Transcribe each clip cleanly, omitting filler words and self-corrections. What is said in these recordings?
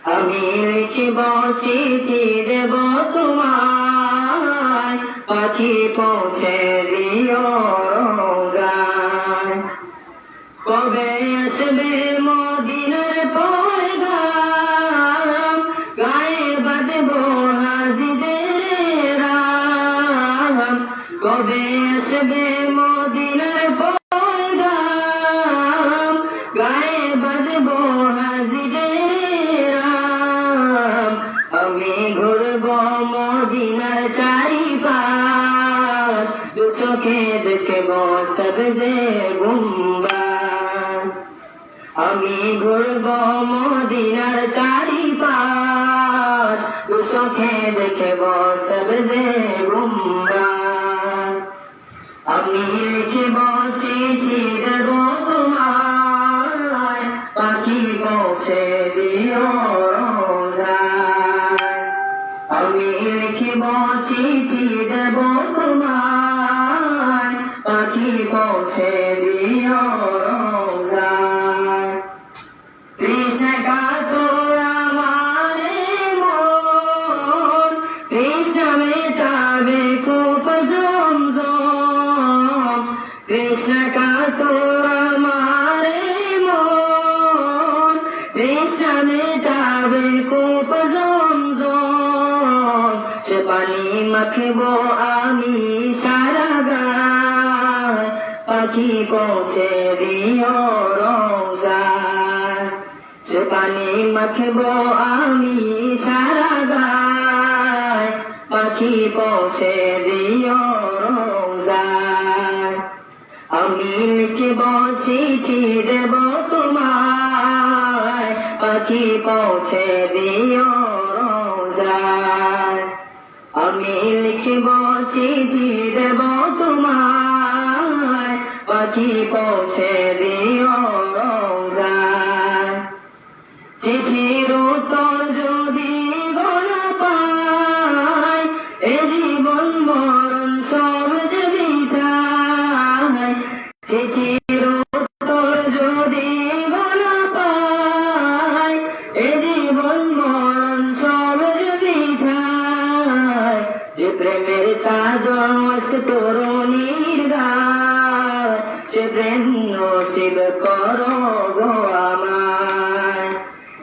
আমি লিখিব চিঠি দেব তোমায়, পাখি পৌঁছে দিও রোজায়। কবে আসবে মদিনার পয়গাম, গায়ে বাঁধব হাজিদের রাম। কবে আসবে মদিনার পয়গাম, গায়ে বাঁধব হাজিদের রাম। আমি ঘুরব মদিনার চারিপাশ, দু চোখে দেখব সবজে গুম্বাদ। আমি ঘুরব মদিনার চারিপাশ, দু চোখে দেখব সবজে গুম্বাদ। আমি লিখিব চিঠি দেব তোমায়, পাখি পৌঁছে দিও রোজায়। আমি লিখিব চিঠি দেব তোমায়, পাখি পৌঁছে দিও রোজায়। তৃষ্ণা কাতর আমার মন, তৃষ্ণা মেটাবে কূপ জমজম। তৃষ্ণা কাতর আমার মন, তৃষ্ণা মেটাবে কূপ জমজম। সে পানি মাখব আমি সারা গায়, পাখি পৌঁছে দিও রোজায়। সে পানি মাখব আমি সারা গায়, পাখি পৌঁছে দিও রোজায়। আমি লিখিব চিঠি দেব তোমায়, পাখি পৌঁছে দিও রোজায়। আমি লিখিব চিঠি দেব তোমায়, পাখি পৌঁছে দিও রোজায়। চিঠির উত্তর যদি গোনা পাই, এ জীবন মরণ সব যে বৃথায়। চিঠির উত্তর যদি গোনা পাই, এ জীবন মরণ সব যে বৃথায়। যে প্রেমের চাদর মস্ত তরুণীর গায়, সে প্রেম নসিব করো গো আমায়।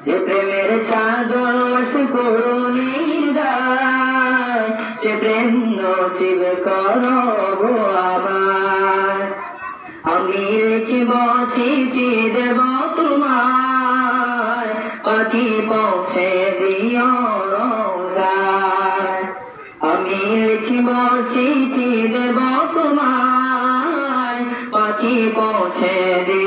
যে প্রেমের চাদর মস্ত তরুণীর গায়, সে প্রেম নসিব করো গো আমায়। আমি লিখিব চিঠি দেব তোমায়, পাখি পৌঁছে দিও রোজায়। আমি লিখিব চিঠি দেব তোমায়, পাখি পৌঁছে দিও।